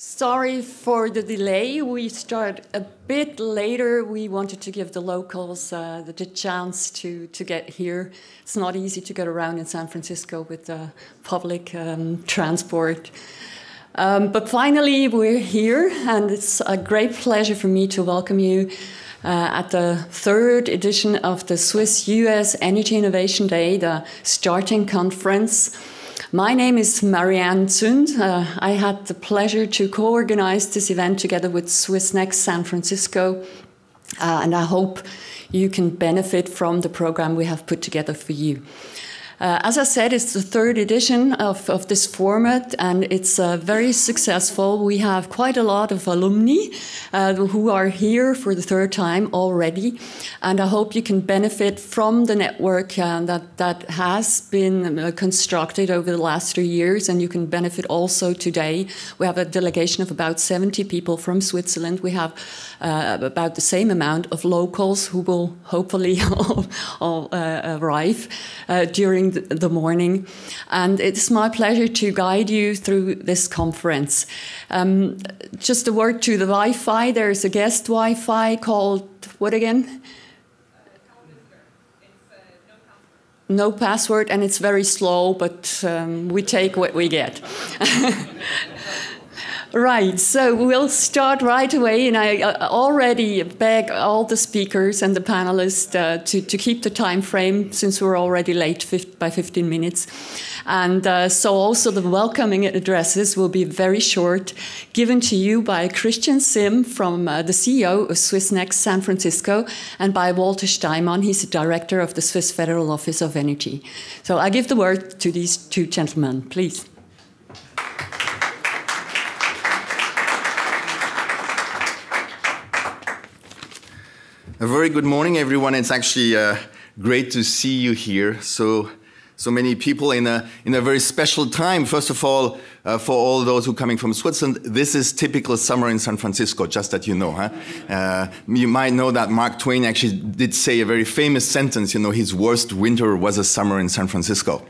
Sorry for the delay. We start a bit later. We wanted to give the locals the chance to get here. It's not easy to get around in San Francisco with public transport. But finally, we're here, and it's a great pleasure for me to welcome you at the third edition of the Swiss-US Energy Innovation Day, the starting conference. My name is Marianne Zuend. I had the pleasure to co-organize this event together with SwissNex San Francisco, and I hope you can benefit from the program we have put together for you. As I said, it's the third edition of this format, and it's very successful. We have quite a lot of alumni who are here for the third time already, and I hope you can benefit from the network that has been constructed over the last 3 years, and you can benefit also today. We have a delegation of about 70 people from Switzerland. We have about the same amount of locals who will hopefully all arrive during the morning, and it's my pleasure to guide you through this conference. Just a word to the Wi-Fi. There's a guest Wi-Fi called, what again? No password, and it's very slow, but we take what we get. Right, so we'll start right away, and I already beg all the speakers and the panelists to keep the time frame, since we're already late by 15 minutes. And so also the welcoming addresses will be very short, given to you by Christian Simm, from the CEO of SwissNex San Francisco, and by Walter Steinmann. He's the director of the Swiss Federal Office of Energy. So I give the word to these two gentlemen, please. A very good morning, everyone. It's actually great to see you here. So many people in a very special time. First of all, for all those who are coming from Switzerland, this is typical summer in San Francisco, just that you know. Huh? You might know that Mark Twain actually did say a very famous sentence, you know, his worst winter was a summer in San Francisco.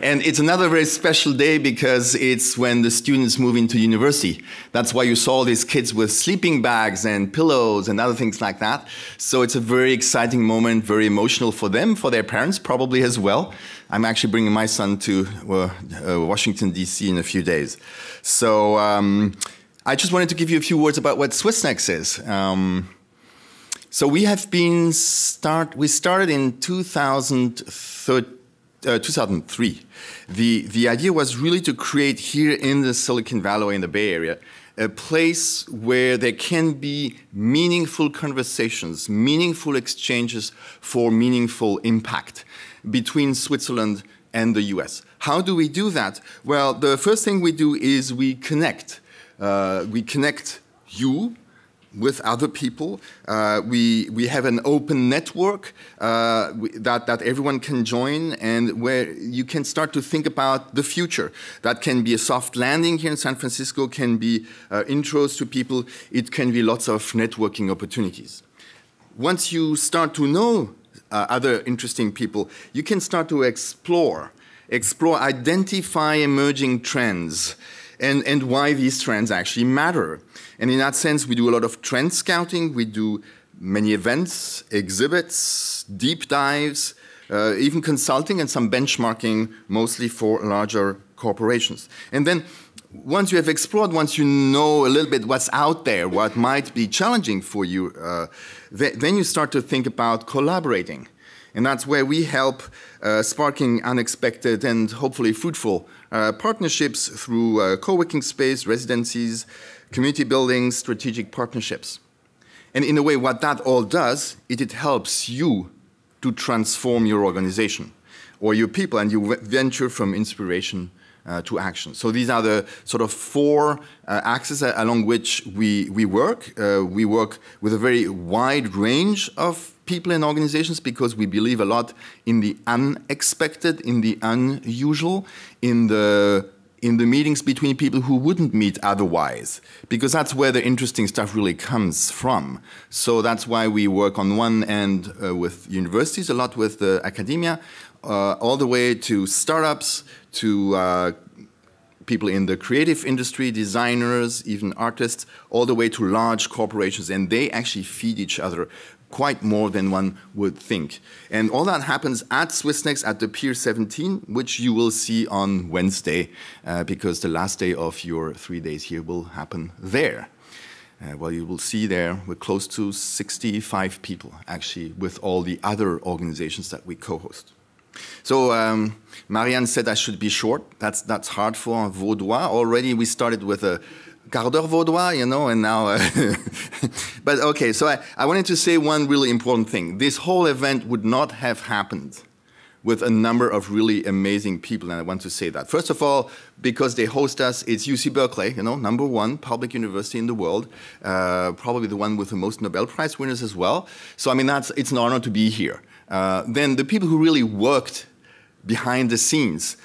And it's another very special day because it's when the students move into university. That's why you saw all these kids with sleeping bags and pillows and other things like that. So it's a very exciting moment, very emotional for them, for their parents probably as well. I'm actually bringing my son to Washington, D.C. in a few days. So I just wanted to give you a few words about what SwissNex is. So we have been we started in 2003. The idea was really to create here in the Silicon Valley, in the Bay Area, a place where there can be meaningful conversations, meaningful exchanges for meaningful impact between Switzerland and the US. How do we do that? Well, the first thing we do is we connect. We connect you with other people. We have an open network that everyone can join, and where you can start to think about the future. That can be a soft landing here in San Francisco, can be intros to people. It can be lots of networking opportunities. Once you start to know other interesting people, you can start to explore, identify emerging trends, and why these trends actually matter. And in that sense, we do a lot of trend scouting. We do many events, exhibits, deep dives, even consulting and some benchmarking, mostly for larger corporations. And then once you have explored, once you know a little bit what's out there, what might be challenging for you, then you start to think about collaborating. And that's where we help sparking unexpected and hopefully fruitful partnerships through co-working space, residencies, community building, strategic partnerships. And in a way, what that all does, it helps you to transform your organization or your people, and you venture from inspiration to action. So these are the sort of four axes along which we work. We work with a very wide range of people and organizations because we believe a lot in the unexpected, in the unusual, in the meetings between people who wouldn't meet otherwise, because that's where the interesting stuff really comes from. So that's why we work on one end with universities, a lot with academia, all the way to startups, to people in the creative industry, designers, even artists, all the way to large corporations, and they actually feed each other quite more than one would think. And all that happens at Swissnex at the Pier 17, which you will see on Wednesday, because the last day of your 3 days here will happen there. Well, you will see there we're close to 65 people, actually, with all the other organizations that we co-host. So Marianne said I should be short. That's hard for Vaudois. Already we started with a quart d'heure Vaudois, you know, and now... But okay, so I wanted to say one really important thing. This whole event would not have happened with a number of really amazing people, and I want to say that. First of all, because they host us, it's UC Berkeley, you know, #1 public university in the world, probably the one with the most Nobel Prize winners as well. So, I mean, it's an honor to be here. Then the people who really worked behind the scenes.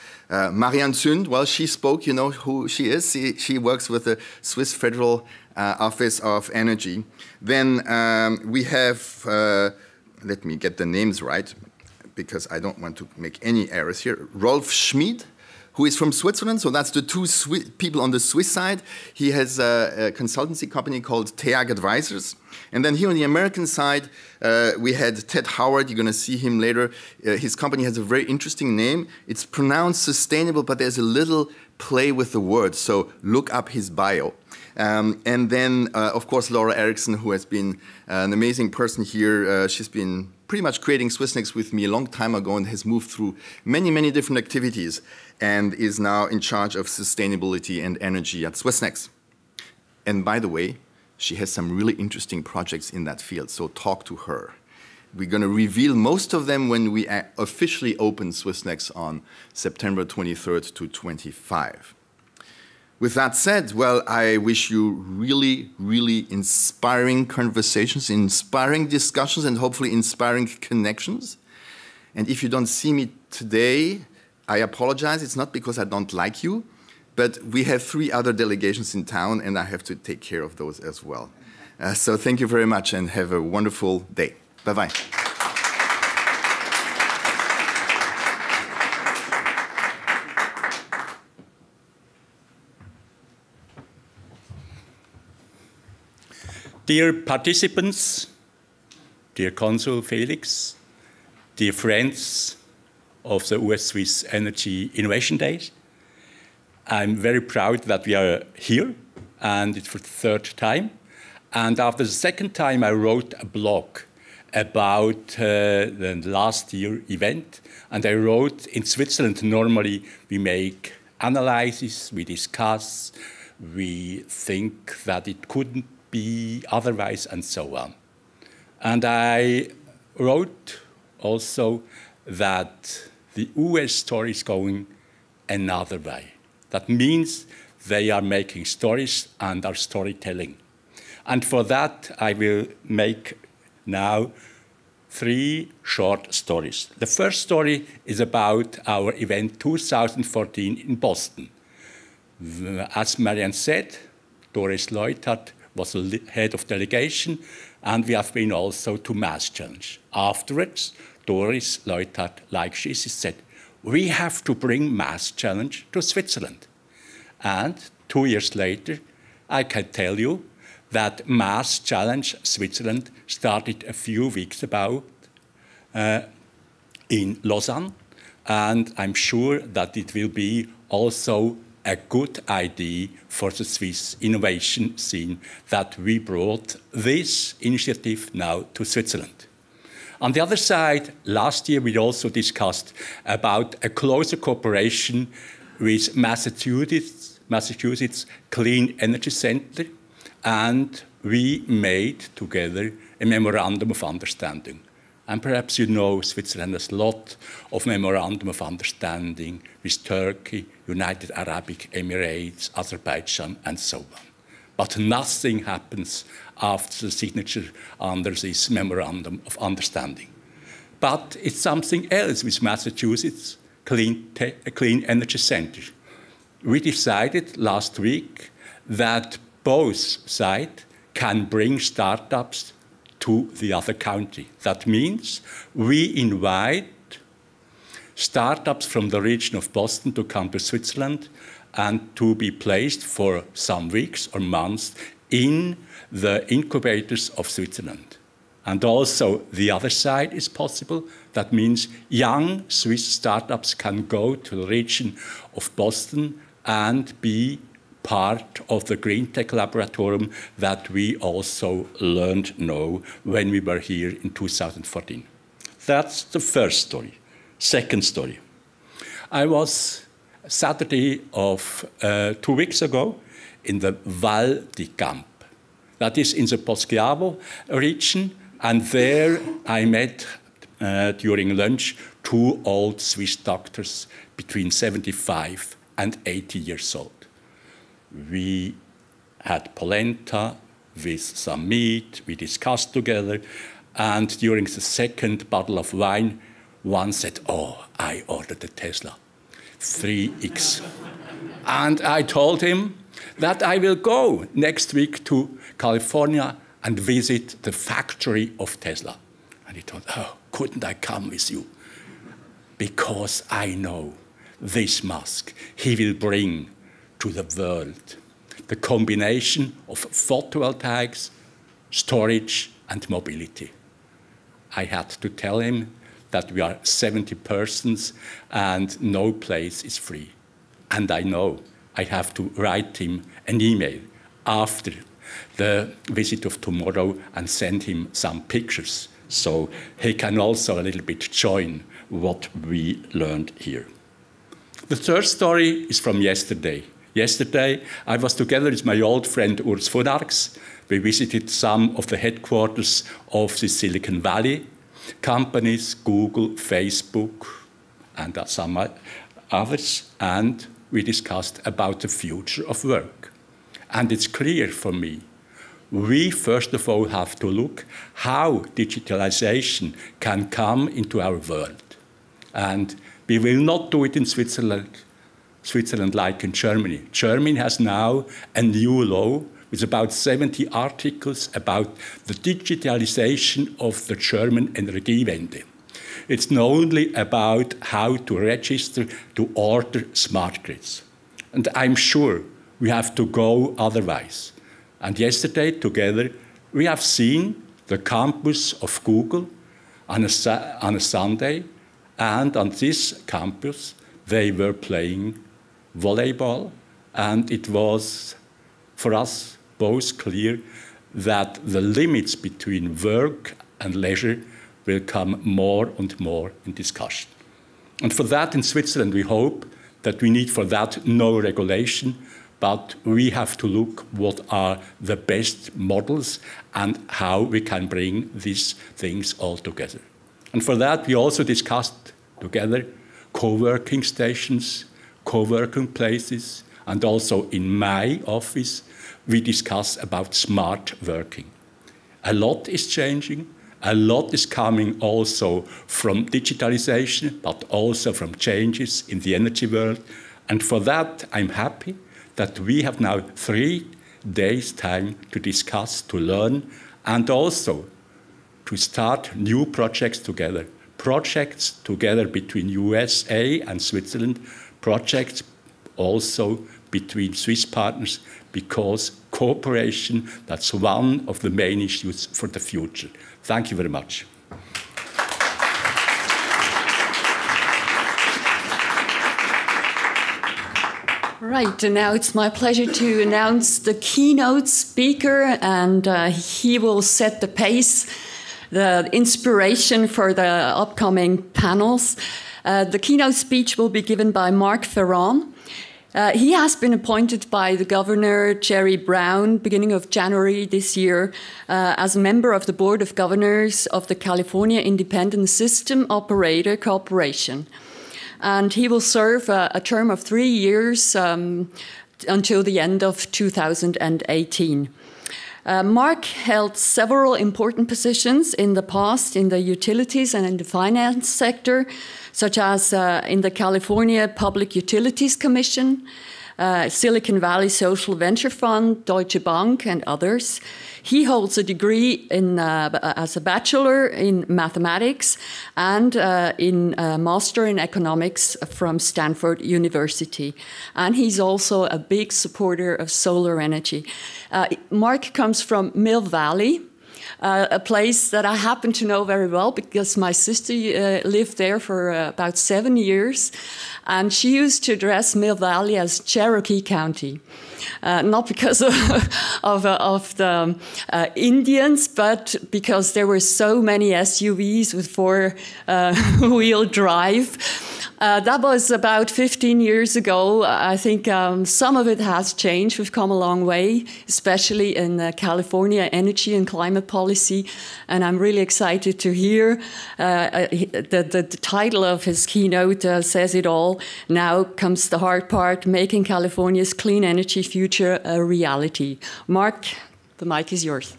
Marianne Zuend, well, she spoke, you know who she is. She works with the Swiss Federal Office of Energy. Then we have, let me get the names right, because I don't want to make any errors here. Rolf Schmid, who is from Switzerland, so that's the two people on the Swiss side. He has a consultancy company called Theriault Adresses. And then here on the American side, we had Ted Howard. You're going to see him later. His company has a very interesting name. It's pronounced sustainable, but there's a little play with the words, so look up his bio. And then, of course, Laura Eriksson, who has been an amazing person here. She's been pretty much creating Swissnex with me a long time ago and has moved through many, many different activities and is now in charge of sustainability and energy at Swissnex. And by the way, she has some really interesting projects in that field, so talk to her. We're going to reveal most of them when we officially open Swissnex on September 23rd to 25. With that said, well, I wish you really, really inspiring conversations, inspiring discussions, and hopefully inspiring connections. And if you don't see me today, I apologize. It's not because I don't like you, but we have 3 other delegations in town, and I have to take care of those as well. So thank you very much, and have a wonderful day. Bye-bye. Dear participants, dear Consul Felix, dear friends of the US Swiss Energy Innovation Days, I'm very proud that we are here, and it's for the 3rd time. And after the 2nd time, I wrote a blog about the last year event. And I wrote, in Switzerland, normally we make analyses, we discuss, we think that it couldn't be otherwise, and so on. And I wrote also that the US story is going another way. That means they are making stories and are storytelling. And for that, I will make now 3 short stories. The first story is about our event 2014 in Boston. As Marianne said, Doris Leuthard was the head of delegation, and we have been also to Mass Challenge. Afterwards, Doris Leuthard, like she said, we have to bring Mass Challenge to Switzerland. And 2 years later, I can tell you that Mass Challenge Switzerland started a few weeks ago in Lausanne, and I'm sure that it will be also a good idea for the Swiss innovation scene that we brought this initiative now to Switzerland. On the other side, last year we also discussed about a closer cooperation with Massachusetts Clean Energy Center, and we made together a memorandum of understanding. And perhaps you know Switzerland has a lot of memorandum of understanding with Turkey, United Arab Emirates, Azerbaijan, and so on. But nothing happens after the signature under this memorandum of understanding. But it's something else with Massachusetts Clean Energy Center. We decided last week that both sides can bring startups to the other country. That means we invite startups from the region of Boston to come to Switzerland and to be placed for some weeks or months in the incubators of Switzerland. And also the other side is possible. That means young Swiss startups can go to the region of Boston and be part of the Green Tech Laboratorium that we also learned know when we were here in 2014. That's the first story. Second story. I was Saturday of 2 weeks ago in the Val di Camp. That is in the Poschiavo region, and there I met during lunch 2 old Swiss doctors between 75 and 80 years old. We had polenta with some meat, we discussed together, and during the second bottle of wine, one said, "Oh, I ordered a Tesla 3X." And I told him that I will go next week to California and visit the factory of Tesla. And he thought, "Oh, couldn't I come with you? Because I know this Musk, he will bring to the world the combination of photovoltaics, storage, and mobility." I had to tell him that we are 70 persons and no place is free. And I know I have to write him an email after the visit of tomorrow and send him some pictures so he can also a little bit join what we learned here. The third story is from yesterday. Yesterday, I was together with my old friend Urs Funarx. We visited some of the headquarters of the Silicon Valley companies, Google, Facebook, and some others, and we discussed about the future of work. And it's clear for me, we first of all have to look how digitalization can come into our world. And we will not do it in Switzerland like in Germany. Germany has now a new law with about 70 articles about the digitalization of the German Energiewende. It's not only about how to register to order smart grids. And I'm sure we have to go otherwise. And yesterday, together, we have seen the campus of Google on a Sunday, and on this campus, they were playing volleyball, and it was, for us, both clear that the limits between work and leisure will come more and more in discussion. And for that, in Switzerland, we hope that we need for that no regulation, but we have to look what are the best models and how we can bring these things all together. And for that, we also discussed together co-working stations, co-working places, and also in my office, we discuss about smart working. A lot is changing. A lot is coming also from digitalization, but also from changes in the energy world. And for that, I'm happy that we have now 3 days' time to discuss, to learn, and also to start new projects together. Projects together between USA and Switzerland, projects also between Swiss partners, because cooperation, that's one of the main issues for the future. Thank you very much. Right, and now it's my pleasure to announce the keynote speaker, and he will set the pace, the inspiration for the upcoming panels. The keynote speech will be given by Mark Ferron. He has been appointed by the Governor, Jerry Brown, beginning of January this year, as a member of the Board of Governors of the California Independent System Operator Corporation. And he will serve a term of 3 years until the end of 2018. Mark held several important positions in the past in the utilities and in the finance sector, such as in the California Public Utilities Commission, Silicon Valley Social Venture Fund, Deutsche Bank, and others. He holds a degree as a bachelor in mathematics and in master in economics from Stanford University. And he's also a big supporter of solar energy. Mark comes from Mill Valley, a place that I happen to know very well because my sister lived there for about 7 years, and she used to address Mill Valley as Cherokee County. Not because of the Indians, but because there were so many SUVs with four-wheel drive. That was about 15 years ago. I think some of it has changed. We've come a long way, especially in California energy and climate policy. And I'm really excited to hear the title of his keynote says it all. Now comes the hard part, making California's clean energy future a reality. Mark, the mic is yours.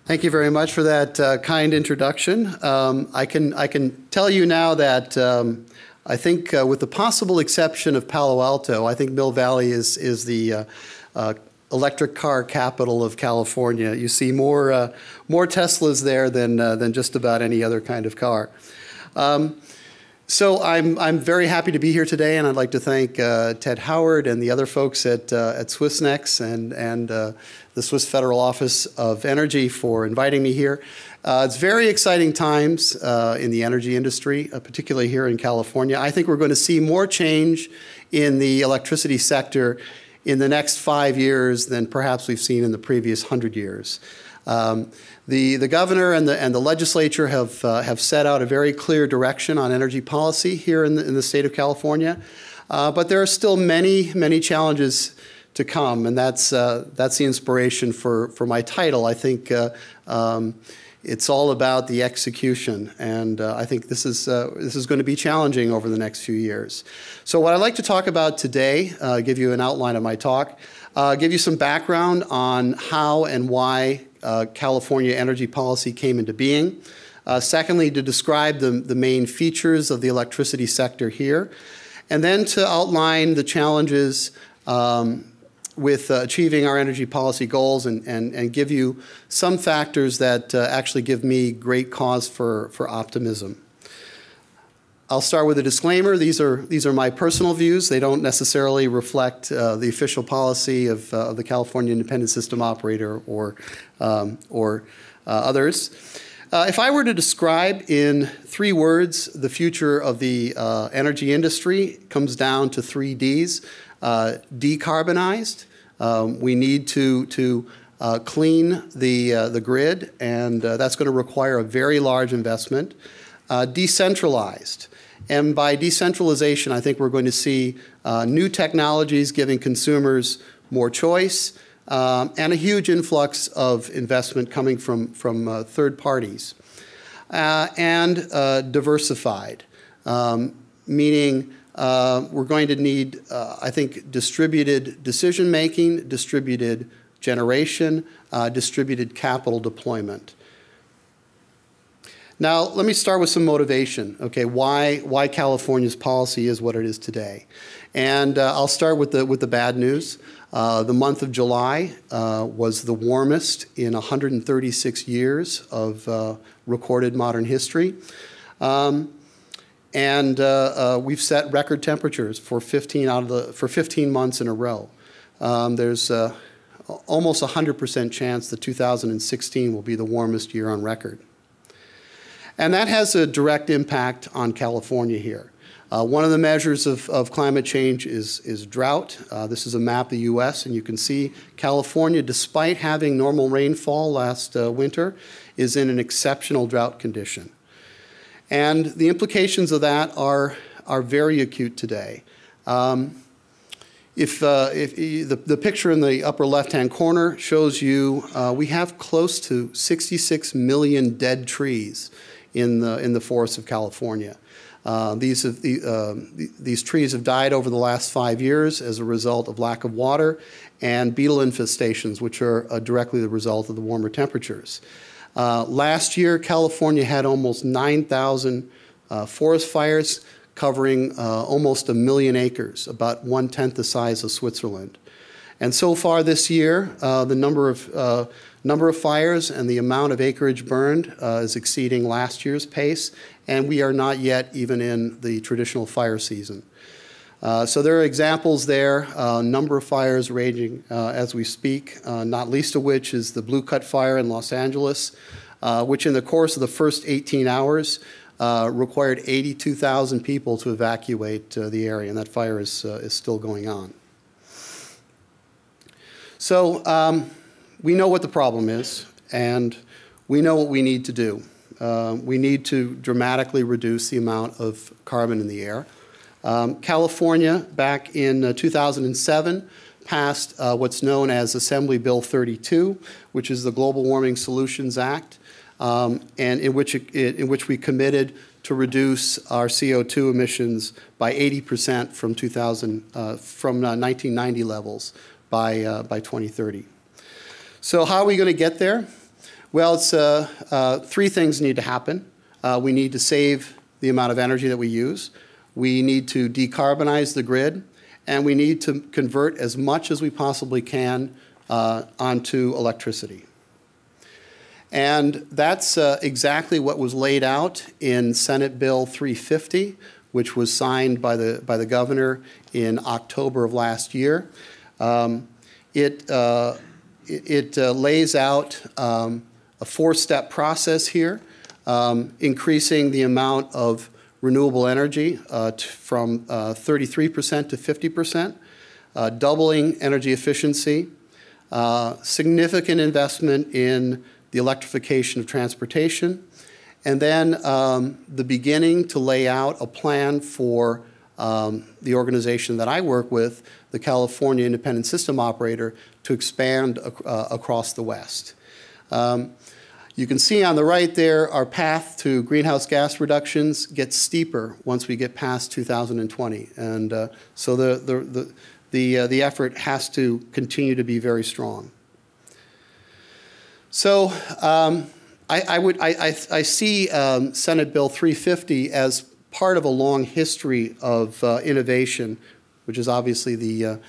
Thank you very much for that kind introduction. I can tell you now that I think with the possible exception of Palo Alto, I think Mill Valley is the electric car capital of California. You see more Teslas there than just about any other kind of car. So I'm very happy to be here today, and I'd like to thank Ted Howard and the other folks at Swissnex and the Swiss Federal Office of Energy for inviting me here. It's very exciting times in the energy industry, particularly here in California. I think we're going to see more change in the electricity sector in the next 5 years than perhaps we've seen in the previous 100 years. The governor and the legislature have set out a very clear direction on energy policy here in the state of California, but there are still many challenges to come, and that's the inspiration for my title. I think it's all about the execution, and I think this is going to be challenging over the next few years. So what I'd like to talk about today, give you an outline of my talk, give you some background on how and why California energy policy came into being. Secondly, to describe the main features of the electricity sector here, and then to outline the challenges with achieving our energy policy goals and give you some factors that actually give me great cause for optimism. I'll start with a disclaimer. These are my personal views. They don't necessarily reflect the official policy of the California Independent System Operator or others. If I were to describe in 3 words the future of the energy industry, it comes down to 3 Ds. Decarbonized. We need to clean the grid, and that's going to require a very large investment. Decentralized. And by decentralization, I think we're going to see new technologies giving consumers more choice and a huge influx of investment coming from third parties. And diversified, meaning we're going to need, I think, distributed decision-making, distributed generation, distributed capital deployment. Now, let me start with some motivation, okay, why California's policy is what it is today. And I'll start with the bad news. The month of July was the warmest in 136 years of recorded modern history. And we've set record temperatures for 15 months in a row. There's almost 100% chance that 2016 will be the warmest year on record. And that has a direct impact on California here. One of the measures of climate change is drought. This is a map of the U.S., and you can see California, despite having normal rainfall last winter, is in an exceptional drought condition. And the implications of that are very acute today. If the picture in the upper left-hand corner shows you we have close to 66 million dead trees in the forests of California. These trees have died over the last 5 years as a result of lack of water and beetle infestations, which are directly the result of the warmer temperatures. Last year, California had almost 9,000 forest fires covering almost 1 million acres, about 1/10 the size of Switzerland. And so far this year, the number of fires and the amount of acreage burned is exceeding last year's pace, and we are not yet even in the traditional fire season. So there are examples there, a number of fires raging as we speak, not least of which is the Blue Cut Fire in Los Angeles, which in the course of the first 18 hours required 82,000 people to evacuate the area, and that fire is still going on. So we know what the problem is, and we know what we need to do. We need to dramatically reduce the amount of carbon in the air. California, back in 2007, passed what's known as Assembly Bill 32, which is the Global Warming Solutions Act, and in which we committed to reduce our CO2 emissions by 80% from 1990 levels by 2030. So how are we going to get there? Well, it's three things need to happen. We need to save the amount of energy that we use. We need to decarbonize the grid, and we need to convert as much as we possibly can onto electricity. And that's exactly what was laid out in Senate Bill 350, which was signed by the governor in October of last year. It lays out a four-step process here, increasing the amount of renewable energy from 33% to 50%, doubling energy efficiency, significant investment in the electrification of transportation, and then the beginning to lay out a plan for the organization that I work with, the California Independent System Operator, to expand across the West. You can see on the right there, our path to greenhouse gas reductions gets steeper once we get past 2020. And so the effort has to continue to be very strong. So I see Senate Bill 350 as part of a long history of innovation, which is obviously the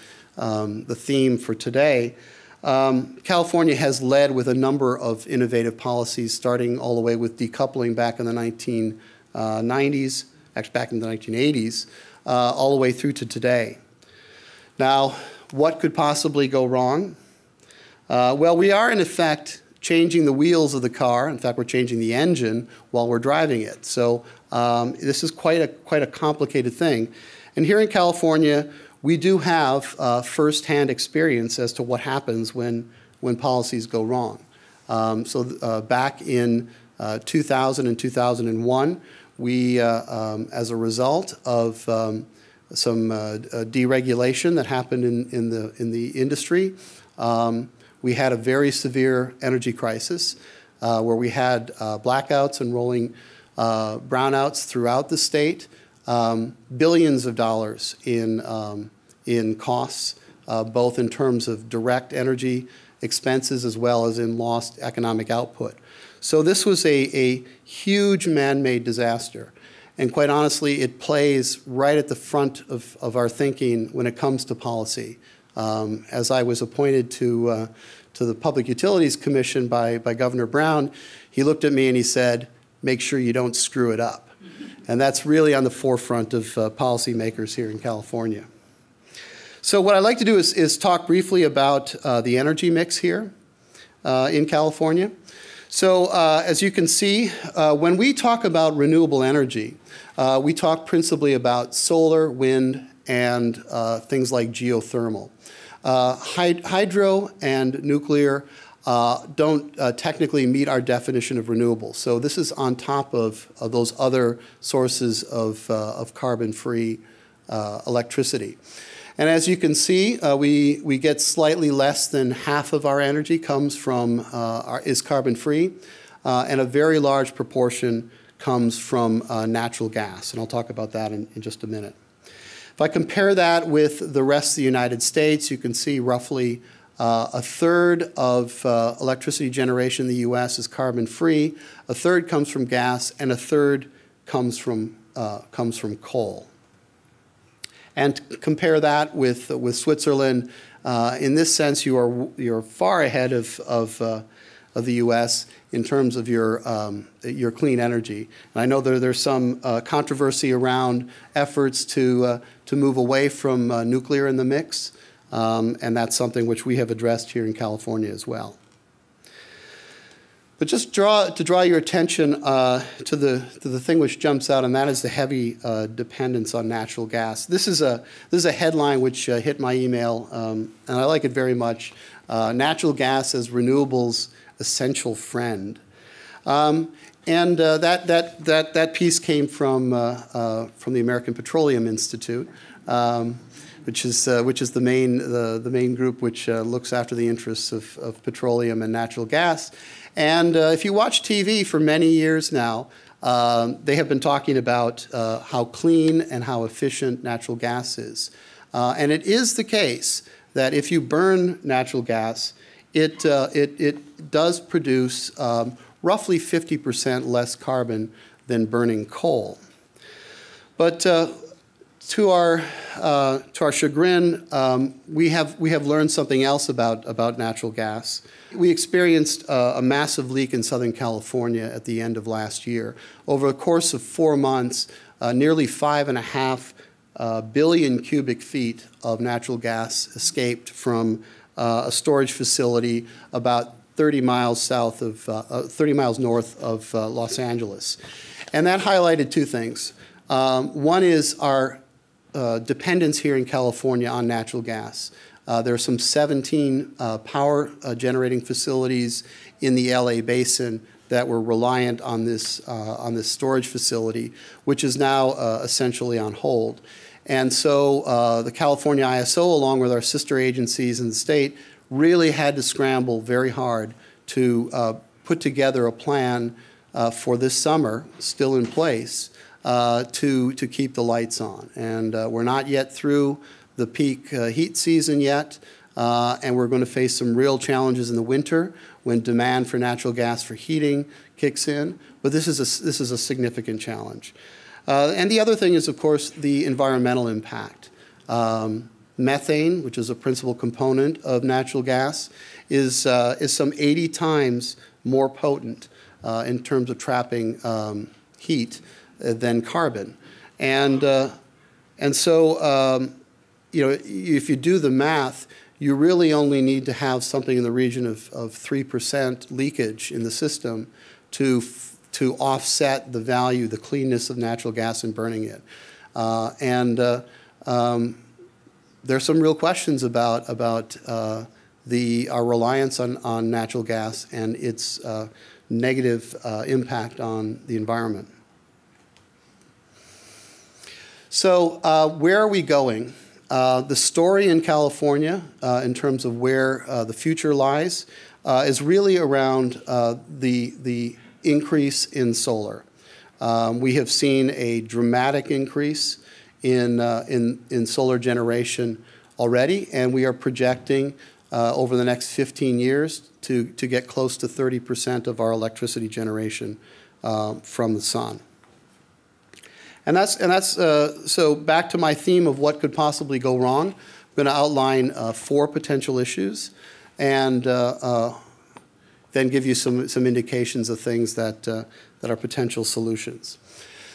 theme for today. California has led with a number of innovative policies, starting all the way with decoupling back in the 1990s, actually back in the 1980s, all the way through to today. Now, what could possibly go wrong? Well, we are in effect changing the wheels of the car. In fact, we're changing the engine while we're driving it. So this is quite a complicated thing. And here in California, we do have firsthand experience as to what happens when policies go wrong. Back in 2000 and 2001, we, as a result of some deregulation that happened in the industry, we had a very severe energy crisis where we had blackouts and rolling brownouts throughout the state. Billions of dollars in costs, both in terms of direct energy expenses as well as in lost economic output. So this was a huge man-made disaster. And quite honestly, it plays right at the front of our thinking when it comes to policy. As I was appointed to the Public Utilities Commission by Governor Brown, he looked at me and he said, "Make sure you don't screw it up." And that's really on the forefront of policymakers here in California. So what I'd like to do is talk briefly about the energy mix here in California. So as you can see, when we talk about renewable energy, we talk principally about solar, wind, and things like geothermal. Hydro and nuclear don't technically meet our definition of renewables. So this is on top of those other sources of carbon-free electricity. And as you can see, we get slightly less than half of our energy comes from is carbon-free, and a very large proportion comes from natural gas. And I'll talk about that in just a minute. If I compare that with the rest of the United States, you can see roughly A third of electricity generation in the U.S. is carbon-free, a third comes from gas, and a third comes from coal. And compare that with Switzerland. In this sense, you're far ahead of the U.S. in terms of your clean energy. And I know there's some controversy around efforts to move away from nuclear in the mix, and that's something which we have addressed here in California as well. But just to draw your attention to the thing which jumps out, and that is the heavy dependence on natural gas. This is a headline which hit my email, and I like it very much. Natural gas as renewables' essential friend, and that piece came from the American Petroleum Institute, which is the main group which looks after the interests of petroleum and natural gas. And if you watch TV for many years now, they have been talking about how clean and how efficient natural gas is. And it is the case that if you burn natural gas, it does produce roughly 50% less carbon than burning coal. But to our chagrin, we have learned something else about natural gas. We experienced a massive leak in Southern California at the end of last year. Over the course of 4 months, nearly 5.5 billion cubic feet of natural gas escaped from a storage facility about 30 miles north of Los Angeles. And that highlighted two things. One is our dependence here in California on natural gas. There are some 17 power generating facilities in the LA basin that were reliant on this storage facility, which is now essentially on hold. And so the California ISO, along with our sister agencies in the state, really had to scramble very hard to put together a plan for this summer, still in place, to keep the lights on. And we're not yet through the peak heat season yet, and we're going to face some real challenges in the winter when demand for natural gas for heating kicks in. But this is a significant challenge. And the other thing is, of course, the environmental impact. Methane, which is a principal component of natural gas, is some 80 times more potent in terms of trapping heat than carbon. And so, if you do the math, you really only need to have something in the region of 3% leakage in the system to offset the value, the cleanness of natural gas in burning it. There's some real questions about our reliance on natural gas and its negative impact on the environment. So where are we going? The story in California, in terms of where the future lies, is really around the increase in solar. We have seen a dramatic increase in solar generation already, and we are projecting over the next 15 years to get close to 30% of our electricity generation from the sun. And that's so back to my theme of what could possibly go wrong. I'm going to outline 4 potential issues, and then give you some indications of things that are potential solutions.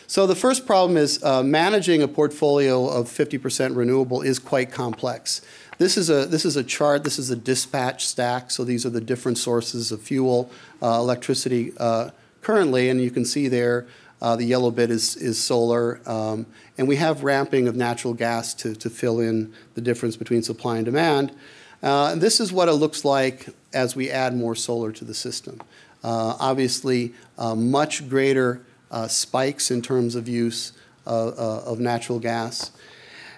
So the first problem is managing a portfolio of 50% renewable is quite complex. This is a chart. This is a dispatch stack. So these are the different sources of fuel, electricity currently, and you can see there. The yellow bit is solar, and we have ramping of natural gas to fill in the difference between supply and demand. And this is what it looks like as we add more solar to the system. Obviously, much greater spikes in terms of use of natural gas.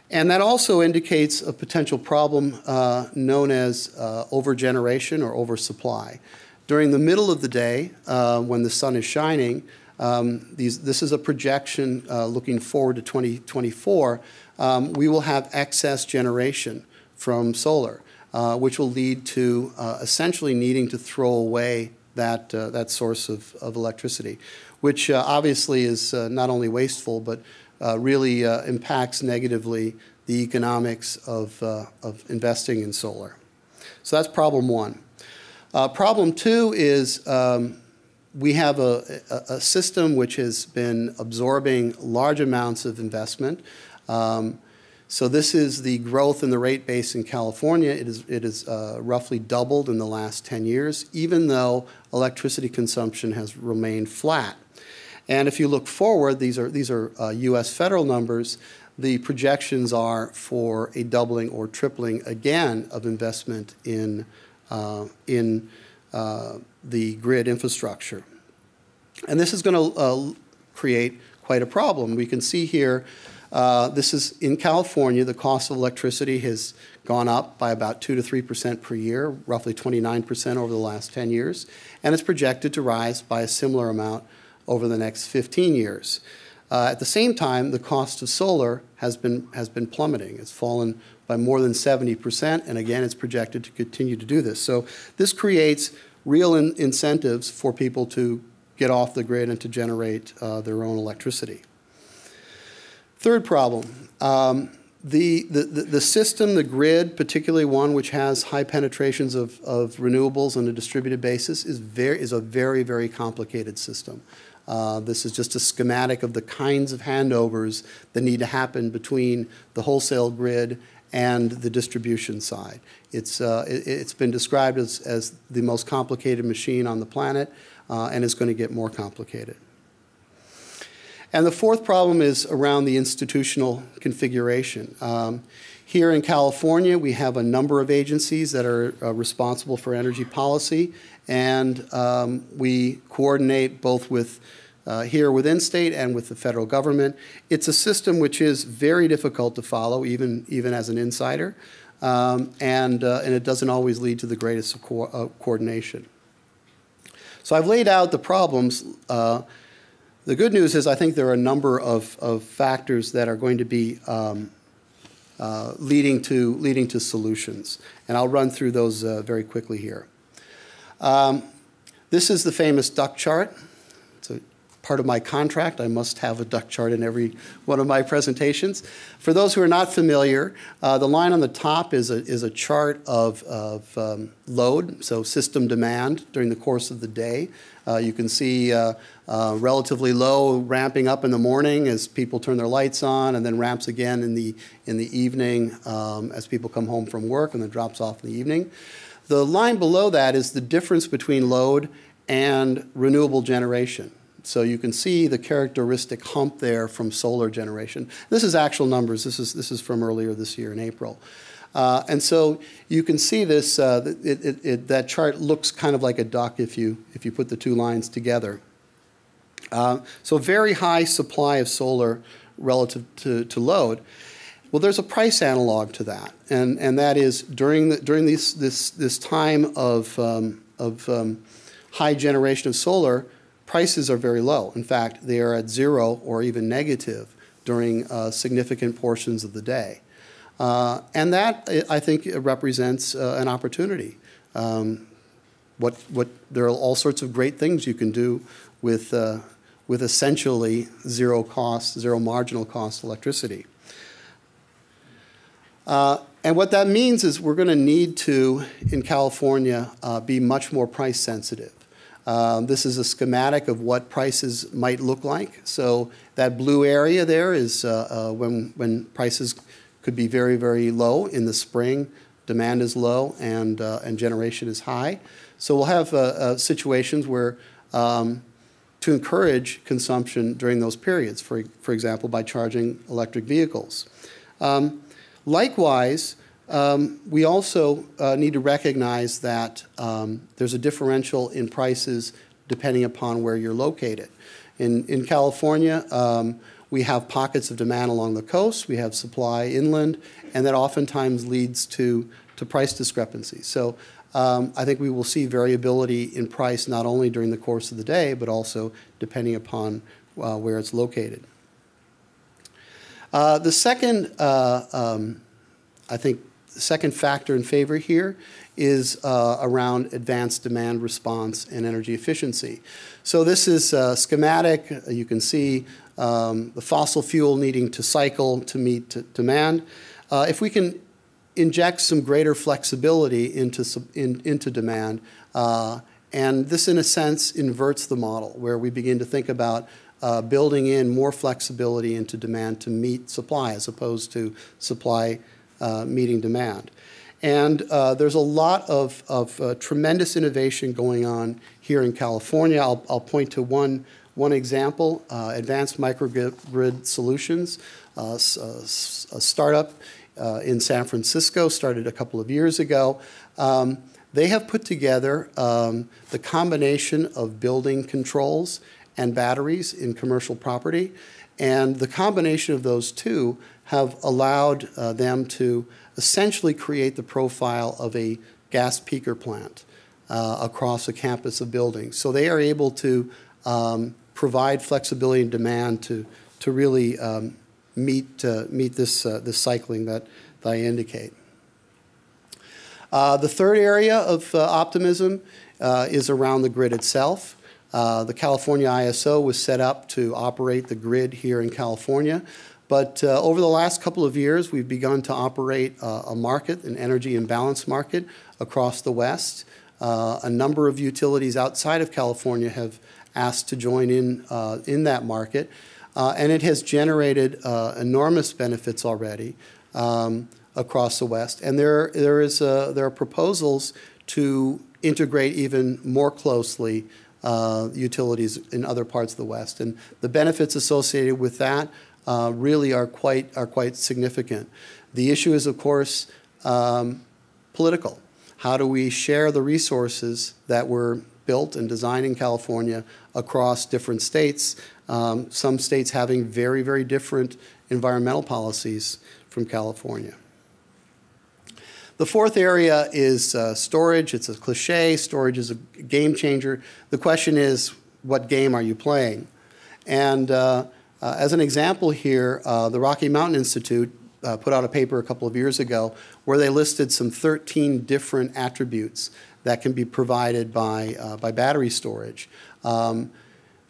And that also indicates a potential problem known as overgeneration or oversupply. During the middle of the day, when the sun is shining, this is a projection looking forward to 2024. We will have excess generation from solar. which will lead to essentially needing to throw away that source of electricity, which obviously is not only wasteful, but really impacts negatively the economics of investing in solar. So that's problem one. Problem two is we have a system which has been absorbing large amounts of investment. So this is the growth in the rate base in California. It is roughly doubled in the last 10 years, even though electricity consumption has remained flat. And if you look forward, these are U.S. federal numbers. The projections are for a doubling or tripling again of investment in the grid infrastructure. And this is going to create quite a problem. We can see here, this is in California, the cost of electricity has gone up by about 2 to 3% per year, roughly 29% over the last 10 years, and it's projected to rise by a similar amount over the next 15 years. At the same time, the cost of solar has been plummeting. It's fallen by more than 70%, and again, it's projected to continue to do this. So this creates real incentives for people to get off the grid and to generate their own electricity. Third problem, the system, the grid, particularly one which has high penetrations of renewables on a distributed basis, is a very, very complicated system. This is just a schematic of the kinds of handovers that need to happen between the wholesale grid and the distribution side. It's been described as the most complicated machine on the planet, and it's going to get more complicated. And the fourth problem is around the institutional configuration. Here in California, we have a number of agencies that are responsible for energy policy, and we coordinate both with here within state and with the federal government. It's a system which is very difficult to follow, even as an insider, and it doesn't always lead to the greatest of coordination. So I've laid out the problems. The good news is I think there are a number of factors that are going to be leading to solutions, and I'll run through those very quickly here. This is the famous duct chart. It's a part of my contract. I must have a duct chart in every one of my presentations. For those who are not familiar, the line on the top is a chart of load, so system demand during the course of the day. You can see relatively low ramping up in the morning as people turn their lights on, and then ramps again in the evening as people come home from work, and then drops off in the evening. The line below that is the difference between load and renewable generation. So you can see the characteristic hump there from solar generation. This is actual numbers. This is from earlier this year in April. And so you can see this, that chart looks kind of like a duck if you put the two lines together. So very high supply of solar relative to load. Well, there's a price analog to that, and that is during this time of high generation of solar, prices are very low. In fact, they are at zero or even negative during significant portions of the day. And that, I think, represents an opportunity. There are all sorts of great things you can do with essentially zero marginal cost electricity. And what that means is we're going to need to, in California, be much more price sensitive. This is a schematic of what prices might look like. So that blue area there is when prices could be very, very low in the spring. Demand is low and generation is high. So we'll have situations where to encourage consumption during those periods, for example, by charging electric vehicles. Likewise, we also need to recognize that there's a differential in prices depending upon where you're located. In California, we have pockets of demand along the coast, we have supply inland, and that oftentimes leads to price discrepancies. So I think we will see variability in price not only during the course of the day, but also depending upon where it's located. The second, I think, second factor in favor here is around advanced demand response and energy efficiency. So this is a schematic. You can see the fossil fuel needing to cycle to meet demand. If we can inject some greater flexibility into demand, and this in a sense inverts the model where we begin to think about building in more flexibility into demand to meet supply as opposed to supply meeting demand. And there's a lot of tremendous innovation going on here in California. I'll point to one example, Advanced Microgrid Solutions, a startup in San Francisco, started a couple of years ago. They have put together the combination of building controls and batteries in commercial property. And the combination of those two have allowed them to essentially create the profile of a gas peaker plant across a campus of buildings. So they are able to provide flexibility and demand to really meet this cycling that I indicate. The third area of optimism is around the grid itself. The California ISO was set up to operate the grid here in California, but over the last couple of years, we've begun to operate a market, an energy imbalance market across the West. A number of utilities outside of California have asked to join in that market, and it has generated enormous benefits already across the West. And there are proposals to integrate even more closely utilities in other parts of the West. And the benefits associated with that really are quite significant. The issue is, of course, political. How do we share the resources that were built and designed in California across different states, some states having very, very different environmental policies from California. The fourth area is storage. It's a cliche. Storage is a game changer. The question is, what game are you playing? And as an example here, the Rocky Mountain Institute put out a paper a couple of years ago where they listed some 13 different attributes that can be provided by battery storage.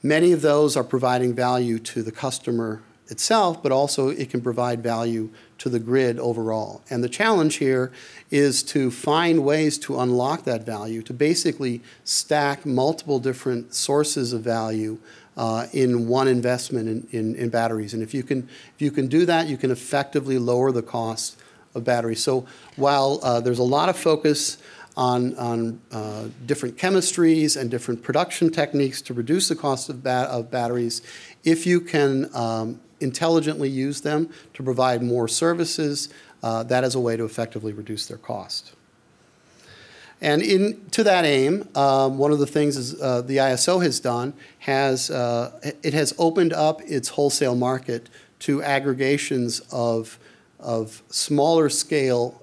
Many of those are providing value to the customer itself, but also it can provide value to the grid overall. And the challenge here is to find ways to unlock that value, to basically stack multiple different sources of value in one investment in batteries. And if you can do that, you can effectively lower the cost of batteries. So while there's a lot of focus on different chemistries and different production techniques to reduce the cost of batteries, if you can intelligently use them to provide more services, that is a way to effectively reduce their cost. And to that aim, one of the things the ISO has done it has opened up its wholesale market to aggregations of smaller scale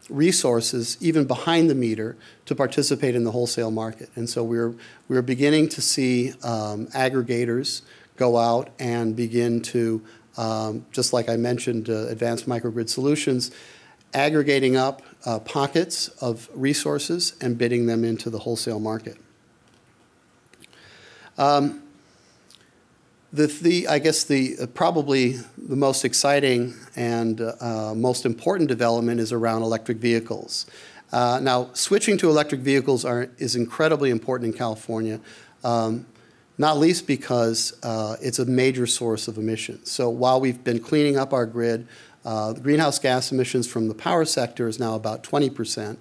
resources, even behind the meter, to participate in the wholesale market. And so we're beginning to see aggregators go out and begin to, just like I mentioned, Advanced Microgrid Solutions, aggregating up pockets of resources and bidding them into the wholesale market. I guess probably the most exciting and most important development is around electric vehicles. Now, switching to electric vehicles is incredibly important in California, not least because it's a major source of emissions. So while we've been cleaning up our grid, the greenhouse gas emissions from the power sector is now about 20%.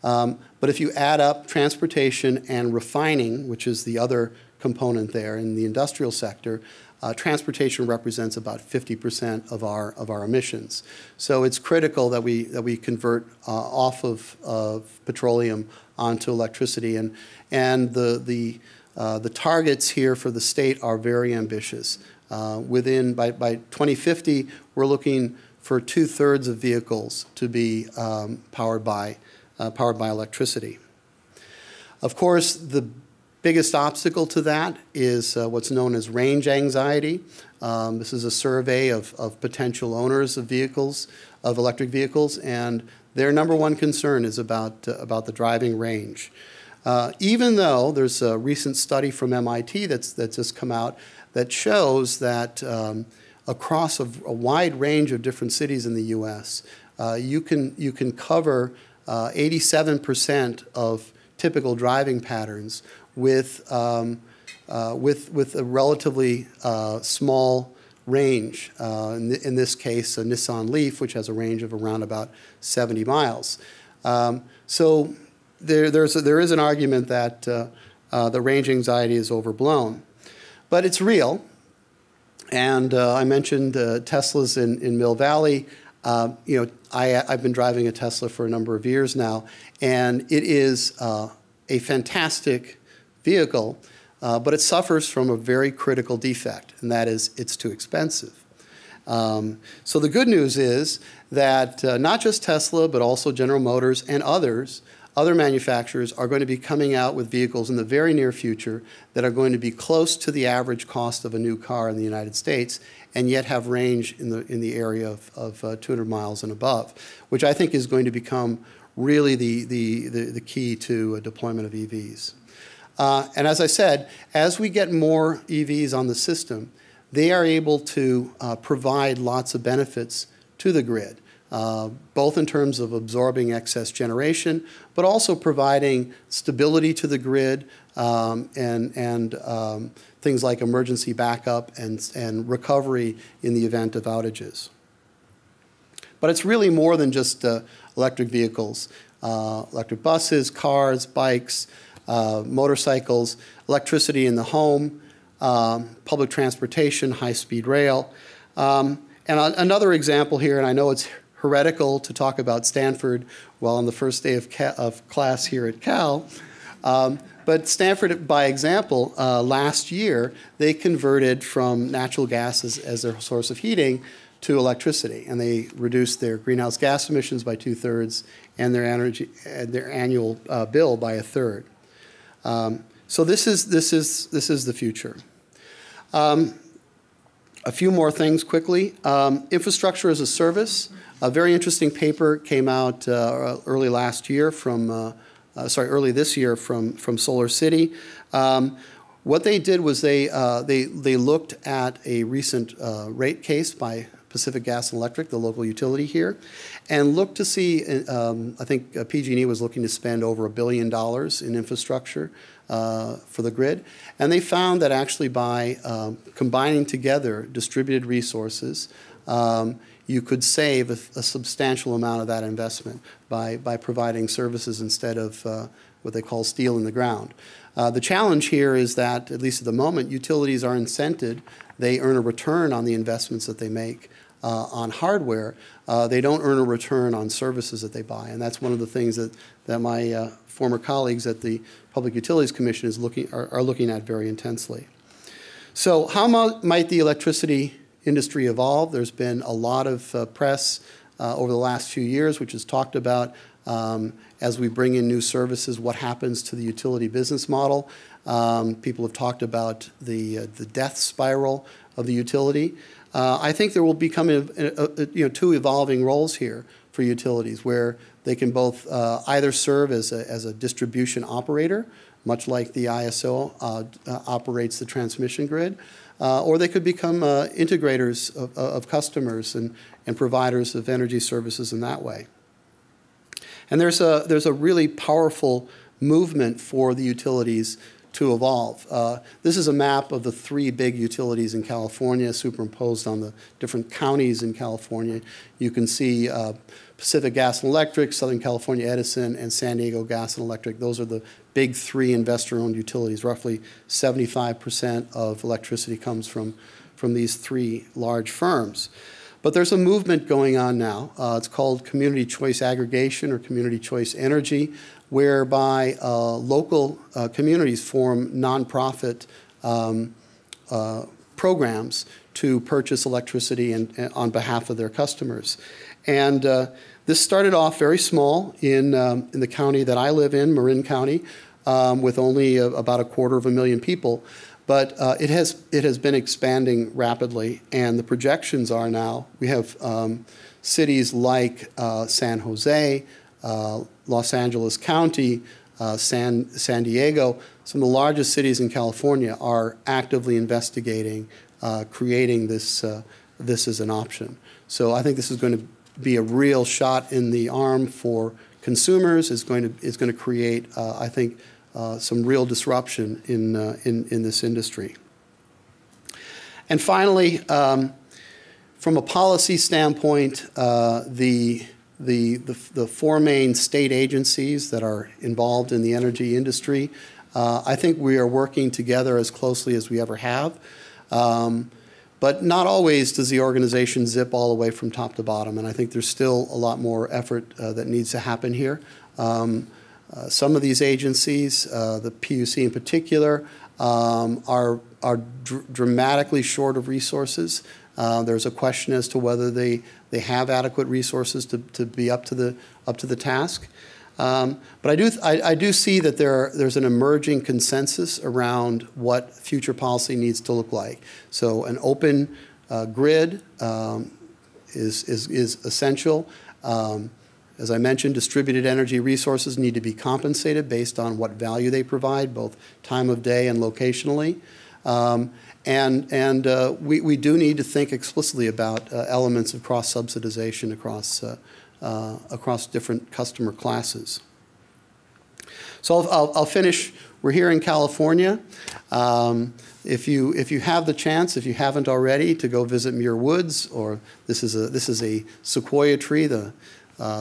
But if you add up transportation and refining, which is the other component there in the industrial sector, transportation represents about 50% of our emissions. So it's critical that we convert off of petroleum onto electricity, and the targets here for the state are very ambitious. By 2050, we're looking for 2/3 of vehicles to be powered by electricity. Of course, the Biggest obstacle to that is what's known as range anxiety. This is a survey of potential owners of vehicles, of electric vehicles, and their number one concern is about the driving range. Even though there's a recent study from MIT that's just come out that shows that across a wide range of different cities in the U.S., you can cover 87% of typical driving patterns with a relatively small range. In this case, a Nissan Leaf, which has a range of around about 70 miles. So there is an argument that the range anxiety is overblown, but it's real. And I mentioned Teslas in Mill Valley. You know, I've been driving a Tesla for a number of years now, and it is a fantastic vehicle, but it suffers from a very critical defect, and that is it's too expensive. So the good news is that not just Tesla, but also General Motors and other manufacturers are going to be coming out with vehicles in the very near future that are going to be close to the average cost of a new car in the United States and yet have range in the area of 200 miles and above, which I think is going to become really the key to deployment of EVs. And as I said, as we get more EVs on the system, they are able to provide lots of benefits to the grid. Both in terms of absorbing excess generation, but also providing stability to the grid and things like emergency backup and recovery in the event of outages. But it's really more than just electric vehicles. Electric buses, cars, bikes, motorcycles, electricity in the home, public transportation, high-speed rail. And another example here, and I know it's heretical to talk about Stanford while on the first day of class here at Cal. But Stanford, by example, last year, they converted from natural gas as their source of heating to electricity, and they reduced their greenhouse gas emissions by 2/3 and their annual bill by 1/3. So this is the future. A few more things quickly. Infrastructure as a service. A very interesting paper came out early this year from Solar City. What they did was they looked at a recent rate case by Pacific Gas and Electric, the local utility here, and looked to see, I think PG&E was looking to spend over $1 billion in infrastructure for the grid. And they found that actually by combining together distributed resources, you could save a substantial amount of that investment by providing services instead of what they call steel in the ground. The challenge here is that, at least at the moment, utilities are incented. They earn a return on the investments that they make on hardware. They don't earn a return on services that they buy. And that's one of the things that my former colleagues at the Public Utilities Commission are looking at very intensely. So how might the electricity industry evolve? There's been a lot of press over the last few years, which has talked about as we bring in new services, what happens to the utility business model. People have talked about the death spiral of the utility. I think there will become two evolving roles here for utilities, where they can both either serve as a distribution operator, much like the ISO operates the transmission grid, or they could become integrators of customers and providers of energy services in that way. And there's a really powerful movement for the utilities to evolve. This is a map of the 3 big utilities in California superimposed on the different counties in California. You can see Pacific Gas and Electric, Southern California Edison, and San Diego Gas and Electric. Those are the big 3 investor-owned utilities. Roughly 75% of electricity comes from these 3 large firms. But there's a movement going on now. It's called community choice aggregation or community choice energy, whereby local communities form nonprofit programs to purchase electricity on behalf of their customers. And this started off very small in the county that I live in, Marin County. with only about 250,000 people. But it has been expanding rapidly, and the projections are now, we have cities like San Jose, Los Angeles County, San Diego, some of the largest cities in California are actively investigating creating this as an option. So I think this is going to be a real shot in the arm for consumers. It's going to create, I think, some real disruption in this industry. And finally, from a policy standpoint, the four main state agencies that are involved in the energy industry, I think we are working together as closely as we ever have. But not always does the organization zip all the way from top to bottom, and I think there's still a lot more effort that needs to happen here. Some of these agencies, the PUC in particular, are dramatically short of resources. There's a question as to whether they have adequate resources to be up to the task. But I do see that there's an emerging consensus around what future policy needs to look like. So an open grid is essential. As I mentioned, distributed energy resources need to be compensated based on what value they provide, both time of day and locationally. We do need to think explicitly about elements of cross-subsidization across different customer classes. So I'll finish. We're here in California. If you have the chance, if you haven't already, to go visit Muir Woods, or this is a sequoia tree, the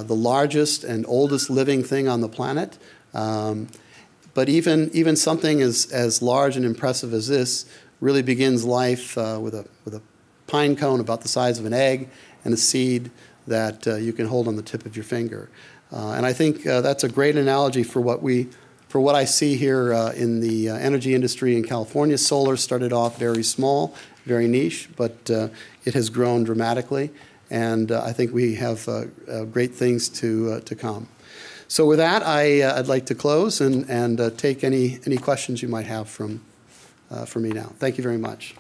largest and oldest living thing on the planet. But even something as large and impressive as this really begins life with a pine cone about the size of an egg and a seed that you can hold on the tip of your finger. And I think that's a great analogy for what I see here in the energy industry in California. Solar started off very small, very niche, but it has grown dramatically. And I think we have great things to come. So with that, I'd like to close and take any questions you might have for me now. Thank you very much.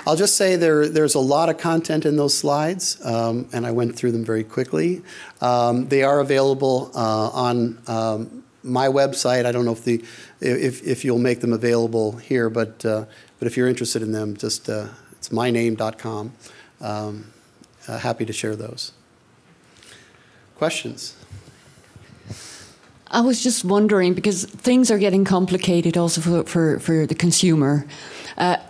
I'll just say there's a lot of content in those slides, and I went through them very quickly. They are available on my website. I don't know if you'll make them available here, but if you're interested in them, just it's myname.com. Happy to share those. Questions? I was just wondering, because things are getting complicated also for the consumer.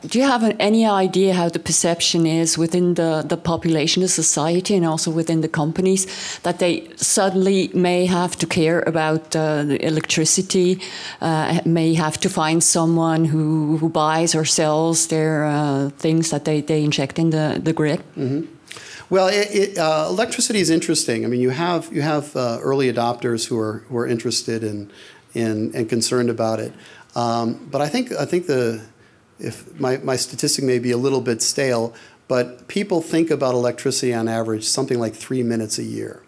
Do you have any idea how the perception is within the population, the society, and also within the companies, that they suddenly may have to care about the electricity, may have to find someone who buys or sells their things that they inject in the grid? Mm-hmm. Well, electricity is interesting. I mean, you have early adopters who are interested and concerned about it. But I think if my statistic may be a little bit stale, but people think about electricity on average something like 3 minutes a year,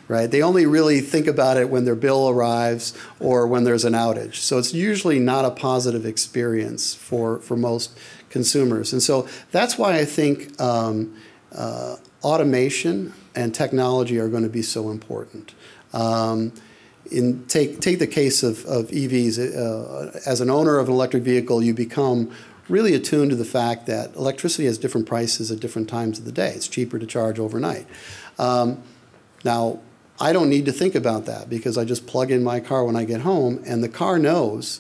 right? They only really think about it when their bill arrives or when there's an outage. So it's usually not a positive experience for most consumers. And so that's why I think automation and technology are going to be so important. Take the case of EVs. As an owner of an electric vehicle, you become really attuned to the fact that electricity has different prices at different times of the day. It's cheaper to charge overnight. Now, I don't need to think about that because I just plug in my car when I get home, and the car knows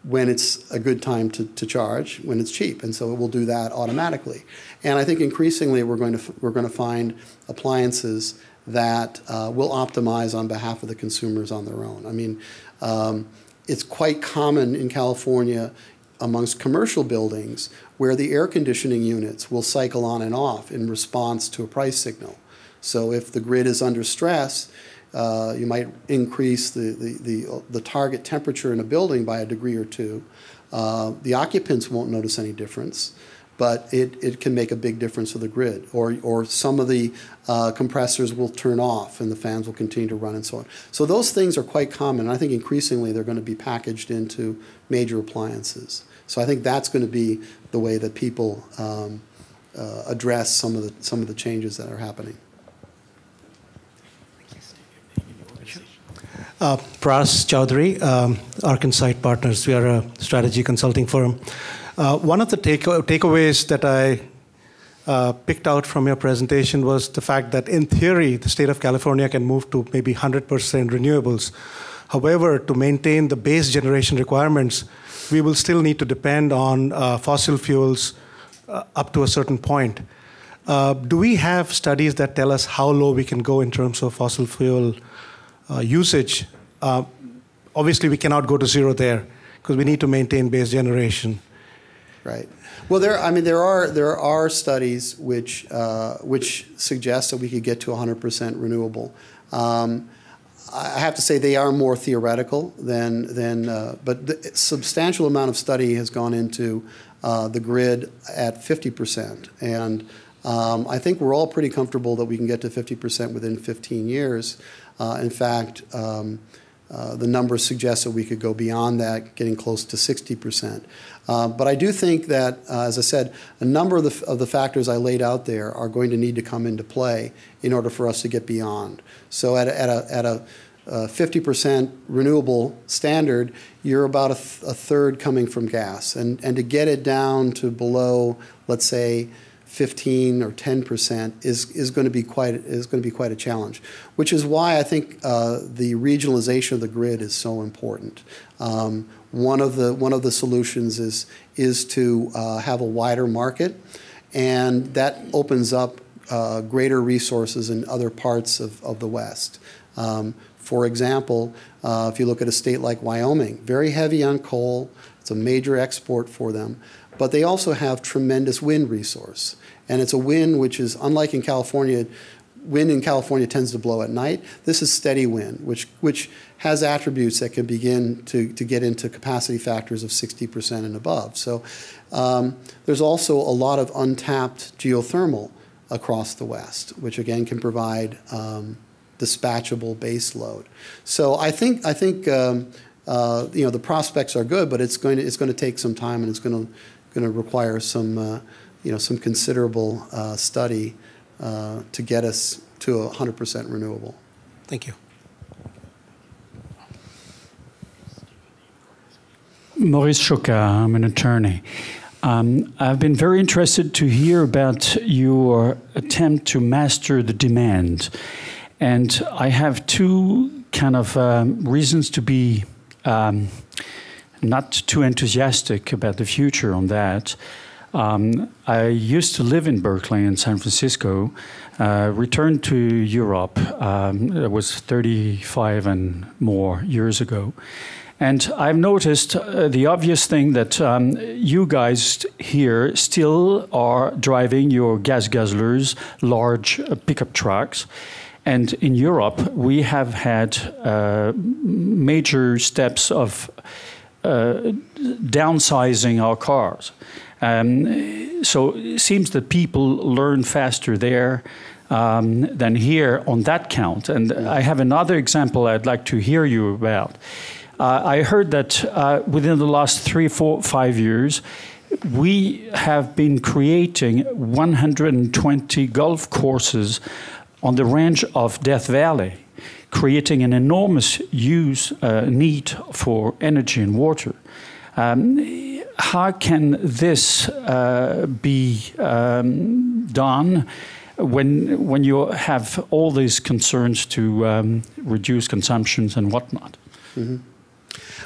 when it's a good time to charge, when it's cheap, and so it will do that automatically. And I think increasingly we're going to find appliances that will optimize on behalf of the consumers on their own. I mean, it's quite common in California amongst commercial buildings where the air conditioning units will cycle on and off in response to a price signal. So if the grid is under stress, you might increase the target temperature in a building by a degree or two. The occupants won't notice any difference, but it can make a big difference for the grid. Or some of the compressors will turn off and the fans will continue to run and so on. So those things are quite common. I think increasingly they're going to be packaged into major appliances. So I think that's going to be the way that people address some of the changes that are happening. Pras Chowdhury, Arkansas Partners. We are a strategy consulting firm. One of the takeaways that I picked out from your presentation was the fact that in theory, the state of California can move to maybe 100% renewables. However, to maintain the base generation requirements, we will still need to depend on fossil fuels up to a certain point. Do we have studies that tell us how low we can go in terms of fossil fuel usage? Obviously, we cannot go to zero there because we need to maintain base generation. Right. Well, there are studies which suggest that we could get to 100% renewable. I have to say they are more theoretical but the substantial amount of study has gone into the grid at 50%, and I think we're all pretty comfortable that we can get to 50% within 15 years. In fact, the numbers suggest that we could go beyond that, getting close to 60%. But I do think that, as I said, a number of the factors I laid out there are going to need to come into play in order for us to get beyond. So at a 50% renewable standard, you're about a third coming from gas, and to get it down to below, let's say, 15 or 10% is going to be quite a challenge, which is why I think the regionalization of the grid is so important. One of the solutions is to have a wider market, and that opens up greater resources in other parts of the West. For example, if you look at a state like Wyoming, very heavy on coal, it's a major export for them, but they also have tremendous wind resource. And it's a wind which is, unlike in California, wind in California tends to blow at night. This is steady wind, which has attributes that can begin to get into capacity factors of 60% and above. So there's also a lot of untapped geothermal across the West, which again can provide dispatchable base load. So I think the prospects are good, but it's going to take some time, and it's going to require some considerable study to get us to 100% renewable. Thank you. Maurice Choca, I'm an attorney. I've been very interested to hear about your attempt to master the demand. And I have two kind of reasons to be not too enthusiastic about the future on that. I used to live in Berkeley in San Francisco, returned to Europe, it was 35 and more years ago. And I've noticed the obvious thing that you guys here still are driving your gas guzzlers, large pickup trucks. And in Europe, we have had major steps of downsizing our cars. So it seems that people learn faster there than here on that count. And I have another example I'd like to hear you about. I heard that within the last 3, 4, 5 years, we have been creating 120 golf courses on the range of Death Valley, creating an enormous need for energy and water. How can this be done when you have all these concerns to reduce consumptions and whatnot? Mm-hmm.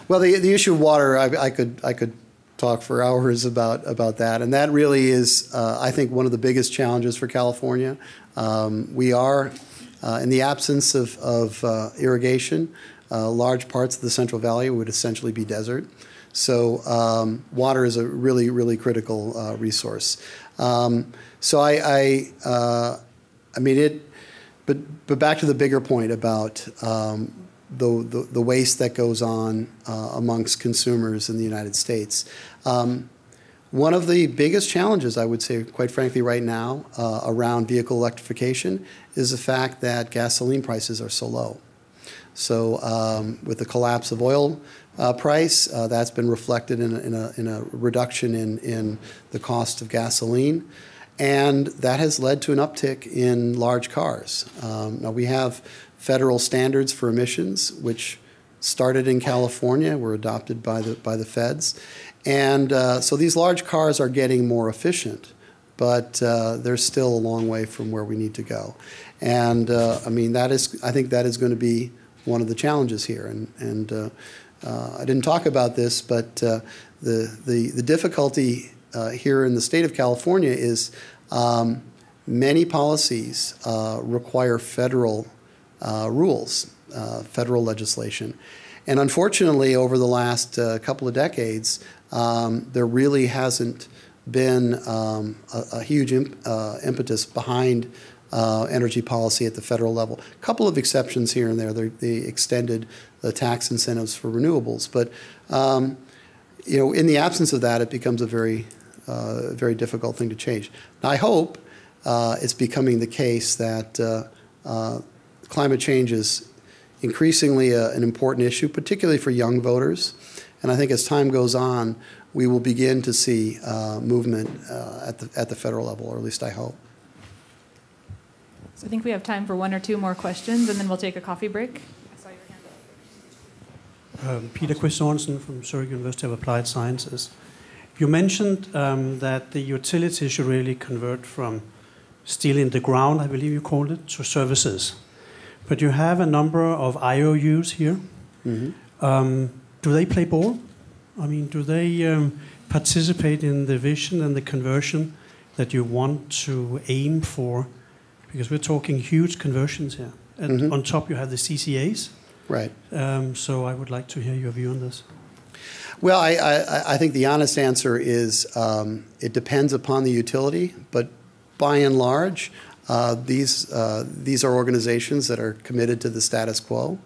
Well, the issue of water, I could talk for hours about that, and that really is, I think, one of the biggest challenges for California. We are, in the absence of irrigation, large parts of the Central Valley would essentially be desert. So water is a really, really critical resource. So but back to the bigger point about the waste that goes on amongst consumers in the United States. One of the biggest challenges, I would say, quite frankly, right now around vehicle electrification is the fact that gasoline prices are so low. So with the collapse of oil price, that's been reflected in a reduction in the cost of gasoline. And that has led to an uptick in large cars. Now we have federal standards for emissions, which started in California, were adopted by the feds. And so these large cars are getting more efficient, but they're still a long way from where we need to go. And I mean, I think that is going to be one of the challenges here. And I didn't talk about this, but the difficulty here in the state of California is many policies require federal rules, federal legislation. And unfortunately, over the last couple of decades, there really hasn't been a huge impetus behind energy policy at the federal level. A couple of exceptions here and there. They extended the tax incentives for renewables. But you know, in the absence of that, it becomes a very difficult thing to change. Now, I hope it's becoming the case that climate change is increasingly an important issue, particularly for young voters. And I think as time goes on, we will begin to see movement at the federal level, or at least I hope. So I think we have time for one or two more questions, and then we'll take a coffee break. I saw your hand up. Peter Quist-Sorensen from Zurich University of Applied Sciences. You mentioned that the utilities should really convert from steel in the ground, I believe you called it, to services. But you have a number of IOUs here. Mm-hmm. Do they play ball? I mean, do they participate in the vision and the conversion that you want to aim for? Because we're talking huge conversions here. And mm-hmm. on top you have the CCAs. Right. So I would like to hear your view on this. Well, I think the honest answer is it depends upon the utility, but by and large, these are organizations that are committed to the status quo,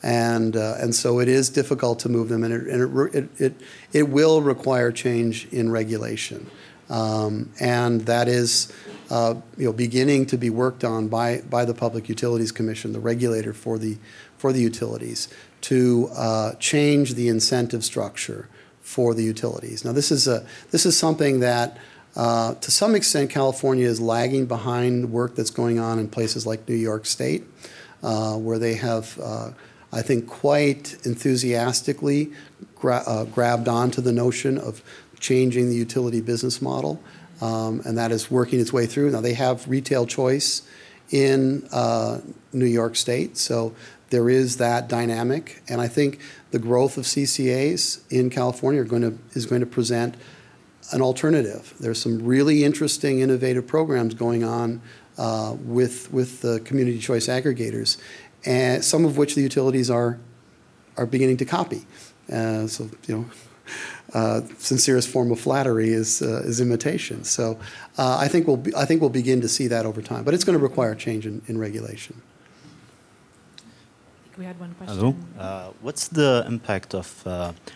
and so it is difficult to move them, and it will require change in regulation, and that is beginning to be worked on by the Public Utilities Commission, the regulator for the utilities, to change the incentive structure for the utilities. Now, this is something that, to some extent, California is lagging behind the work that's going on in places like New York State, where they have, I think, quite enthusiastically grabbed onto the notion of changing the utility business model, and that is working its way through. Now, they have retail choice in New York State, so there is that dynamic, and I think the growth of CCAs in California is going to present an alternative. There's some really interesting, innovative programs going on with the community choice aggregators, and some of which the utilities are beginning to copy. So sincerest form of flattery is imitation. So I think we'll begin to see that over time, but it's going to require change in regulation. We had one question. Hello. What's the impact of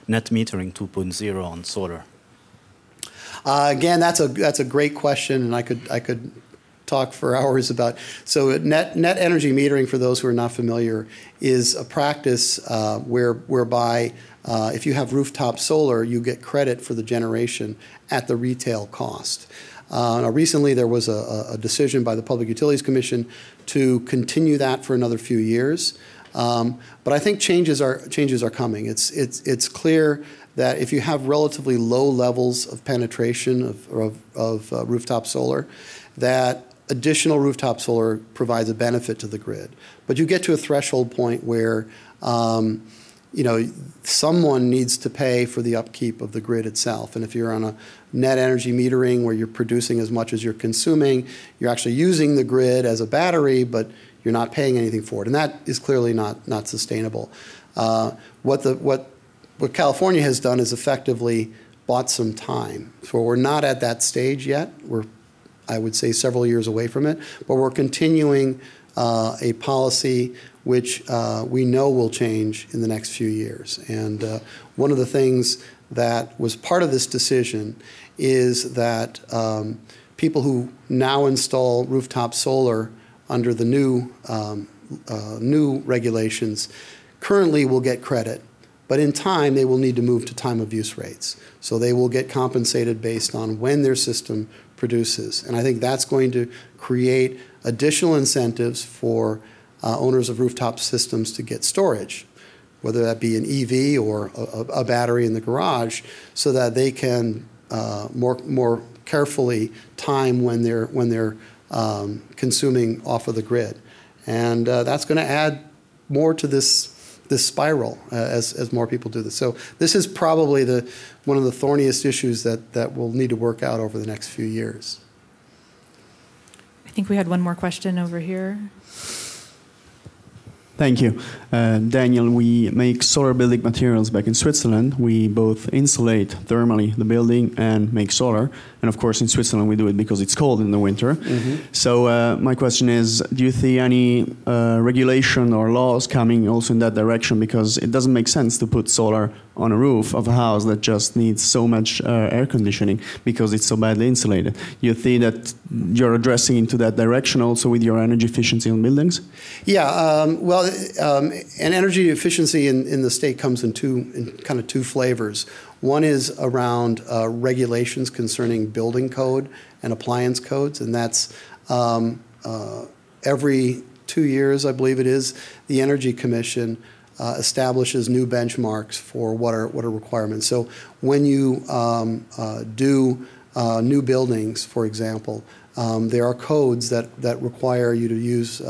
net metering 2.0 on solar? Again, that's a great question, and I could talk for hours about. So net energy metering, for those who are not familiar, is a practice whereby if you have rooftop solar, you get credit for the generation at the retail cost. Now, recently there was a decision by the Public Utilities Commission to continue that for another few years. But I think changes are coming. It's clear that if you have relatively low levels of penetration of rooftop solar, that additional rooftop solar provides a benefit to the grid. But you get to a threshold point where someone needs to pay for the upkeep of the grid itself. And if you're on a net energy metering where you're producing as much as you're consuming, you're actually using the grid as a battery, but you're not paying anything for it, and that is clearly not sustainable. What California has done is effectively bought some time. So we're not at that stage yet. We're, I would say, several years away from it, but we're continuing a policy which we know will change in the next few years. And one of the things that was part of this decision is that people who now install rooftop solar under the new regulations currently will get credit, but in time they will need to move to time of use rates. So they will get compensated based on when their system produces. And I think that's going to create additional incentives for owners of rooftop systems to get storage, whether that be an EV or a battery in the garage, so that they can more carefully time when they're consuming off of the grid. And that's going to add more to this spiral as more people do this. So this is probably one of the thorniest issues that we'll need to work out over the next few years. I think we had one more question over here. Thank you. Daniel, we make solar building materials back in Switzerland. We both insulate thermally the building and make solar. And of course, in Switzerland, we do it because it's cold in the winter. Mm-hmm. So my question is, do you see any regulation or laws coming also in that direction? Because it doesn't make sense to put solar on a roof of a house that just needs so much air conditioning because it's so badly insulated. Do you think that you're addressing into that direction also with your energy efficiency on buildings? Yeah, and energy efficiency in the state comes in kind of two flavors. One is around regulations concerning building code and appliance codes, and that's every 2 years, I believe it is, the Energy Commission establishes new benchmarks for what are requirements. So when you do new buildings, for example, there are codes that require you to use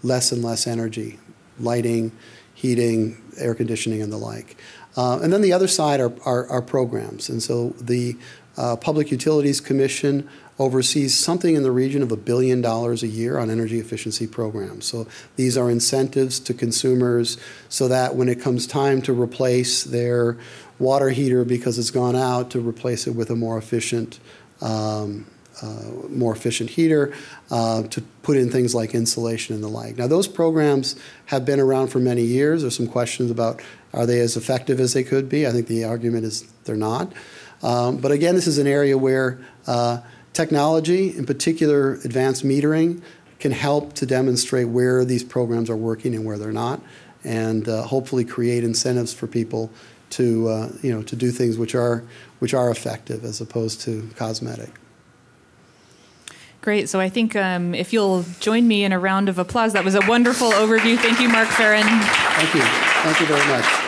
less and less energy, lighting, heating, air conditioning, and the like. And then the other side are programs. And so the Public Utilities Commission oversees something in the region of $1 billion a year on energy efficiency programs. So these are incentives to consumers so that when it comes time to replace their water heater because it's gone out, to replace it with a more efficient heater, to put in things like insulation and the like. Now, those programs have been around for many years. There's some questions about, are they as effective as they could be? I think the argument is they're not. But again, this is an area where technology, in particular advanced metering, can help to demonstrate where these programs are working and where they're not, and hopefully create incentives for people to to do things which are effective as opposed to cosmetic. Great. So I think if you'll join me in a round of applause, that was a wonderful overview. Thank you, Mark Ferron. Thank you. Thank you very much.